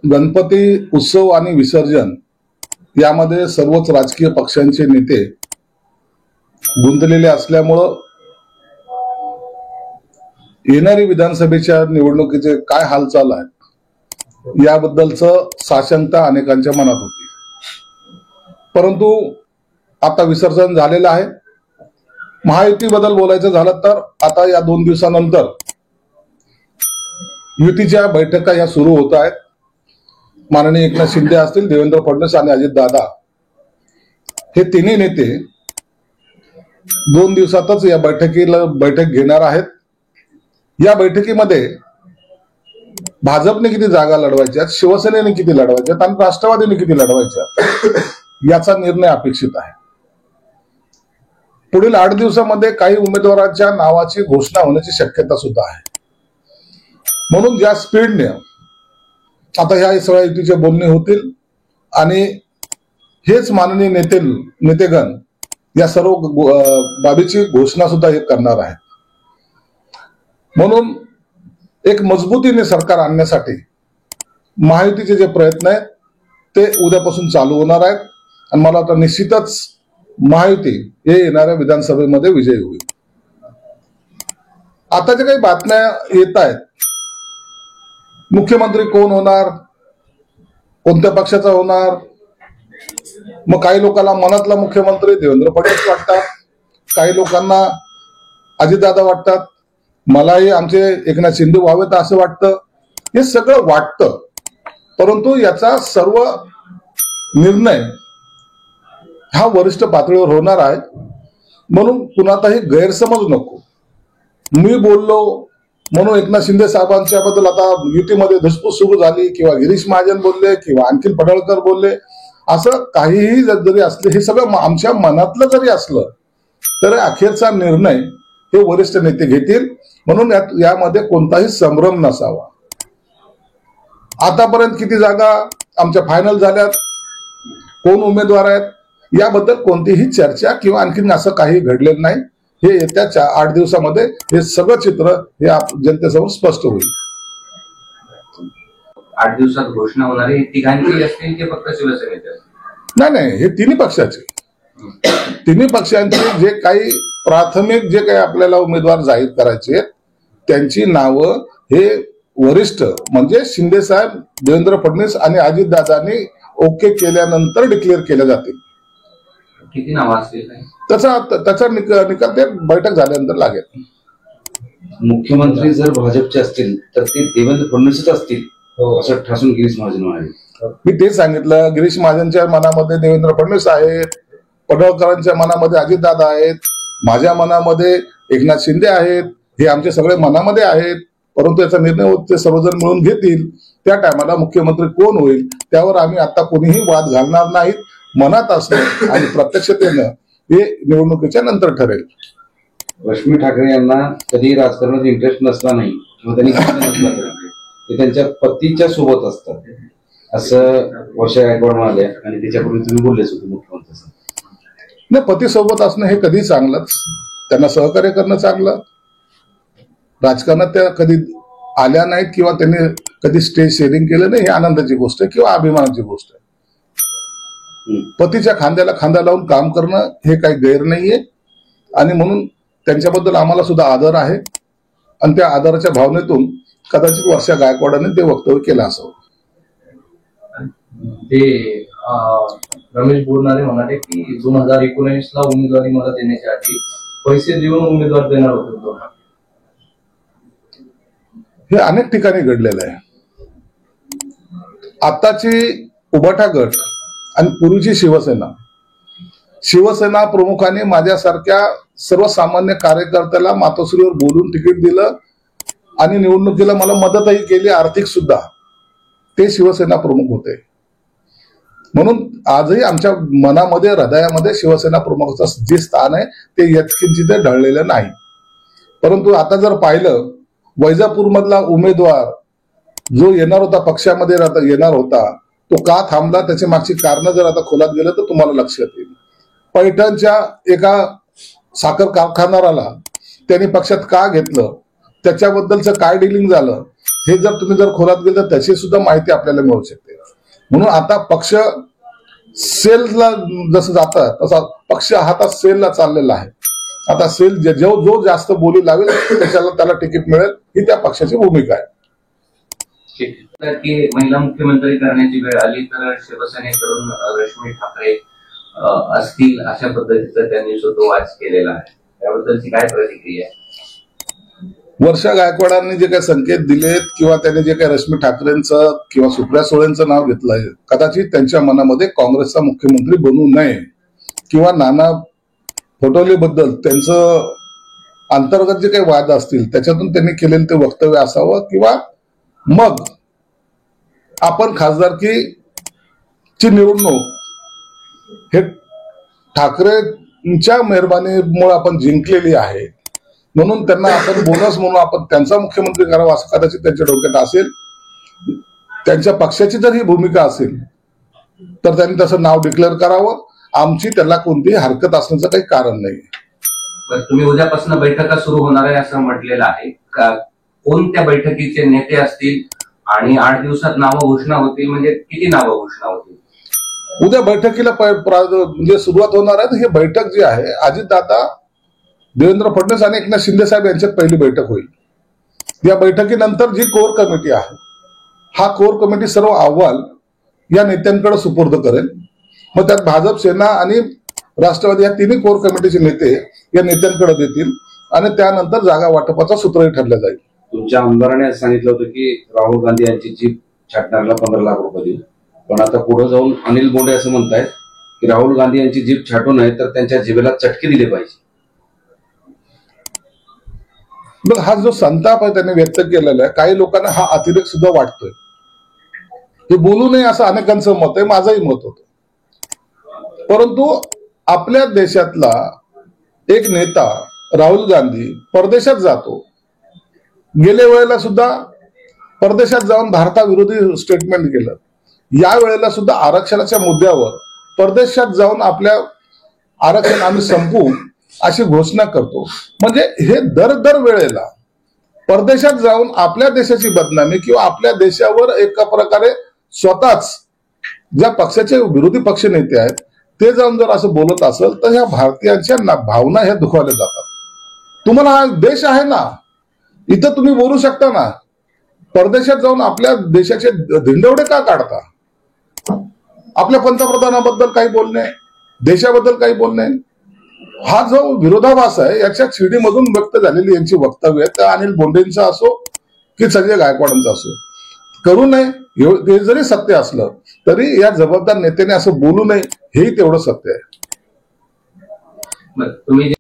गणपती उत्सव आणि विसर्जन यामध्ये सर्वच राजकीय पक्षांचे नेते गुंतलेले असल्यामुळं येणारी विधानसभेच्या निवडणुकीचे काय हालचाल आहे याबद्दलचं साशंकता अनेकांच्या मनात होती. परंतु आता विसर्जन झालेलं आहे. महायुतीबद्दल बोलायचं झालं तर आता या 2 दिवसानंतर युतीच्या बैठका या सुरू होत आहेत. माननीय एकनाथ शिंदे असतील, देवेंद्र फडणवीस आणि अजितदादा हे तिन्ही नेते 2 दिवसातच या बैठक घेणार आहेत. या बैठकीमध्ये भाजपने किती जागा लढवायच्या, शिवसेनेने किती लढवायच्या आणि राष्ट्रवादीने किती लढवायच्या याचा निर्णय अपेक्षित आहे. पुढील 8 दिवसामध्ये काही उमेदवारांच्या नावाची घोषणा होण्याची शक्यता सुद्धा आहे. म्हणून ज्या स्पीडने आता ह्या सगळ्या युतीचे बोलणे होतील आणि हेच माननीय नेतेगण या सर्व बाबीची घोषणा सुद्धा हे करणार आहेत. म्हणून एक मजबूतीने सरकार आणण्यासाठी महायुतीचे जे प्रयत्न आहेत ते उद्यापासून चालू होणार आहेत आणि मला वाटतं निश्चितच महायुती हे येणाऱ्या विधानसभेमध्ये विजयी होईल. आता जे काही बातम्या येत आहेत, मुख्यमंत्री कोण होणार, कोणत्या पक्षाचा होणार, मग काही लोकांना मनातला मुख्यमंत्री देवेंद्र फडणवीस वाटतात, काही लोकांना अजितदादा वाटतात, मलाही आमचे एकनाथ शिंदे व्हावेत असं वाटतं. हे सगळं वाटतं, परंतु याचा सर्व निर्णय हा वरिष्ठ पातळीवर होणार आहे. म्हणून कुणाचाही गैरसमज नको. मी बोललो म्हणून एकनाथ शिंदे साहेबांच्या बद्दल आता युतीमध्ये धुसफूस सुरू झाली किंवा गिरीश महाजन बोलले किंवा आणखी पडळकर बोलले, असं काहीही जरी असले, हे सगळं आमच्या मनातलं जरी असलं तर अखेरचा निर्णय हे वरिष्ठ नेते घेतील. म्हणून यामध्ये कोणताही संभ्रम नसावा. आतापर्यंत किती जागा आमच्या फायनल झाल्यात, कोण उमेदवार आहेत याबद्दल कोणतीही चर्चा किंवा आणखीन असं काही घडलेलं नाही. हे येत्या 8 दिवसामध्ये हे सगळं चित्र हे जनतेसमोर स्पष्ट होईल. 8 दिवसात घोषणा होणार आहे. तिघांची असतील की फक्त शिवसेनेचे? नाही, हे तिन्ही पक्षाचे, तिन्ही पक्षांचे जे काही प्राथमिक जे काही आपल्याला उमेदवार जाहीर करायचे त्यांची नावं हे वरिष्ठ म्हणजे शिंदे साहेब, देवेंद्र फडणवीस आणि अजितदादांनी ओके केल्यानंतर डिक्लेअर केल्या जातील. किती नावं असतील त्याचा निकाल ते बैठक झाल्यानंतर लागेल. मुख्यमंत्री जर भाजपचे असतील तर ते देवेंद्र फडणवीसच असतील असं ठासून गिरीश महाजन म्हणाले. मी तेच सांगितलं. गिरीश महाजनच्या मनामध्ये देवेंद्र फडणवीस आहेत, पडळकरांच्या मनामध्ये अजितदादा आहेत, माझ्या मनामध्ये एकनाथ शिंदे आहेत. हे आमचे सगळे मनामध्ये आहेत, परंतु याचा निर्णय ते सर्वजण मिळून घेतील. त्या टायमाला मुख्यमंत्री कोण होईल त्यावर आम्ही आता कोणीही वाद घालणार नाहीत. मनात असणं आणि प्रत्यक्षतेनं हे निवडणुकीच्या नंतर ठरेल. रश्मी ठाकरे यांना कधी राजकारणात इंटरेस्ट नसला नाही किंवा त्यांनी नसला ते त्यांच्या पतीच्या सोबत असतात असं वर्षा गायकवाड म्हणाले आणि त्याच्यापूर्वी तुम्ही बोललेच होते मुख्यमंत्री. नाही, पती सोबत असणं हे कधी चांगलंच, त्यांना सहकार्य करणं चांगलं. राजकारणात त्या कधी आल्या नाहीत किंवा त्यांनी कधी स्टेज शेअरिंग केलं नाही, ही आनंदाची गोष्ट आहे किंवा अभिमानाची गोष्ट आहे. पतीच्या खांद्याला खांदा लावून काम करणं हे काही गैर नाहीये आणि म्हणून त्यांच्याबद्दल आम्हाला सुद्धा आदर आहे आणि त्या आदराच्या भावनेतून कदाचित वर्षा गायकवाडाने ते वक्तव्य केलं असावं. ते रमेश बोरनारे म्हणाले की 2019ला उमेदवारी मला देण्याच्या आधी पैसे देऊन उमेदवार देणार होते. हे अनेक ठिकाणी घडलेलं आहे. आताची उभाटा गट आणि पूर्वीची शिवसेना प्रमुखाने माझ्यासारख्या सर्वसामान्य कार्यकर्त्याला मातोश्रीवर बोलून तिकीट दिलं आणि निवडणुकीला मला मदतही केली, आर्थिक सुद्धा. ते शिवसेना प्रमुख होते. म्हणून आजही आमच्या मनामध्ये, हृदयामध्ये शिवसेना प्रमुखाचं जे स्थान आहे ते यत्किंचित ढळलेलं नाही. परंतु आता जर पाहिलं, वैजापूर मधला उमेदवार जो येणार होता, पक्षामध्ये येणार होता, तो का थांबला, त्याच्या मागची कारणं जर आता खोलात गेलं तर तुम्हाला लक्षात येईल. पैठणच्या एका साखर कारखानदाराला त्यांनी पक्षात का घेतलं, त्याच्याबद्दलचं काय डिलिंग झालं, हे जर तुम्ही जर खोलात गेलं तर त्याची सुद्धा माहिती आपल्याला मिळू शकते. म्हणून आता पक्ष सेलला जसं जातं तसा पक्ष हा आता सेलला चाललेला आहे. आता सेल जो जास्त बोली लावेल त्याला तिकीट मिळेल ही त्या पक्षाची भूमिका आहे. तर की महिला मुख्यमंत्री करण्याची वेळ आली तर शिवसेनेकडून रश्मी ठाकरे असतील अशा पद्धतीचा त्यांनी सूतोवाच केलेला आहे. त्याबद्दलची काय प्रतिक्रिया आहे? वर्षा गायकवाडांनी जे काही संकेत दिलेत किंवा त्यांनी जे काही रश्मी ठाकरेंचं किंवा सुप्रिया सुळेंचं नाव घेतलंय, कदाचित त्यांच्या मनामध्ये काँग्रेसचा मुख्यमंत्री बनू नये किंवा नाना पटोलेबद्दल त्यांचं अंतर्गत जे काही वाद असतील त्याच्यातून त्यांनी केलेलं ते वक्तव्य असावं किंवा मग आपण खासदारकीची निवडणूक हे ठाकरेंच्या मेहरबानीमुळे आपण जिंकलेली आहे म्हणून त्यांना आपण बोनस म्हणून आपण त्यांचा मुख्यमंत्री करावा असं कदाचित त्यांच्या डोक्यात असेल. त्यांच्या पक्षाची जर ही भूमिका असेल तर त्यांनी तसं नाव डिक्लेअर करावं. आमची त्याला कोणतीही हरकत असण्याचं काही कारण नाही. तुम्ही उद्यापासून बैठका सुरू होणार आहे असं म्हटलेलं आहे का? कोणत्या बैठकीचे नेते असतील आणि 8 दिवसात नावं घोषणा होतील, म्हणजे किती नावं घोषणा होतील? उद्या बैठकीला म्हणजे सुरुवात होणार आहे. ही बैठक जी आहे अजितदादा, देवेंद्र फडणवीस आणि एकनाथ शिंदे साहेब यांच्यात पहिली बैठक होईल. या बैठकीनंतर जी कोर कमिटी आहे हा कोर कमिटी सर्व अहवाल या नेत्यांकडे सुपूर्द करेल. मग त्यात भाजप, सेना आणि राष्ट्रवादी या तिन्ही कोर कमिटीचे नेते या नेत्यांकडे देतील आणि त्यानंतर जागा वाटपाचा सूत्रही ठरलं जाईल. तुमच्या आमदाराने असं सांगितलं होतं की राहुल गांधी यांची जीप छाटणाऱ्याला 15 लाख रुपये देईल. पण आता पुढे जाऊन अनिल बोंडे असं म्हणतायत की राहुल गांधी यांची जीप छाटू नये तर त्यांच्या जिभेला चटके दिले पाहिजे. बघ, हा जो संताप आहे त्याने व्यक्त केलेला आहे, काही लोकांना हा अतिरेक सुद्धा वाटतोय. हे बोलू नये असं अनेकांचं मत आहे, माझंही मत होतं. परंतु आपल्या देशातला एक नेता राहुल गांधी परदेशात जातो. गेल्या वेळेला सुद्धा परदेशात जाऊन भारताविरोधी स्टेटमेंट केलं. या वेळेला सुद्धा आरक्षणाच्या मुद्द्यावर परदेशात जाऊन आपल्या आरक्षण आम्ही संपवू अशी घोषणा करतो. म्हणजे हे दर वेळेला परदेशात जाऊन आपल्या देशाची बदनामी किंवा आपल्या देशावर एका प्रकारे स्वतःच ज्या पक्षाचे विरोधी पक्ष नेते आहेत ते जाऊन जर असं बोलत असेल तर ह्या भारतीयांच्या भावना ह्या दुखावल्या जातात. तुम्हाला हा देश आहे ना, इथं तुम्ही बोलू शकता ना. परदेशात जाऊन आपल्या देशाचे धिंडवडे का काढता? आपल्या पंतप्रधानाबद्दल काही बोलणे, देशाबद्दल काही बोलणे, हा जो विरोधाभास आहे याच्या शिडीमधून व्यक्त झालेली यांची वक्तव्य आहे. त्या अनिल बोंडेंचा असो की संजय गायकवाडांचा असो, करू नये हे जरी सत्य असलं तरी या जबाबदार नेत्याने असं बोलू नये हेही तेवढं सत्य आहे. तुम्ही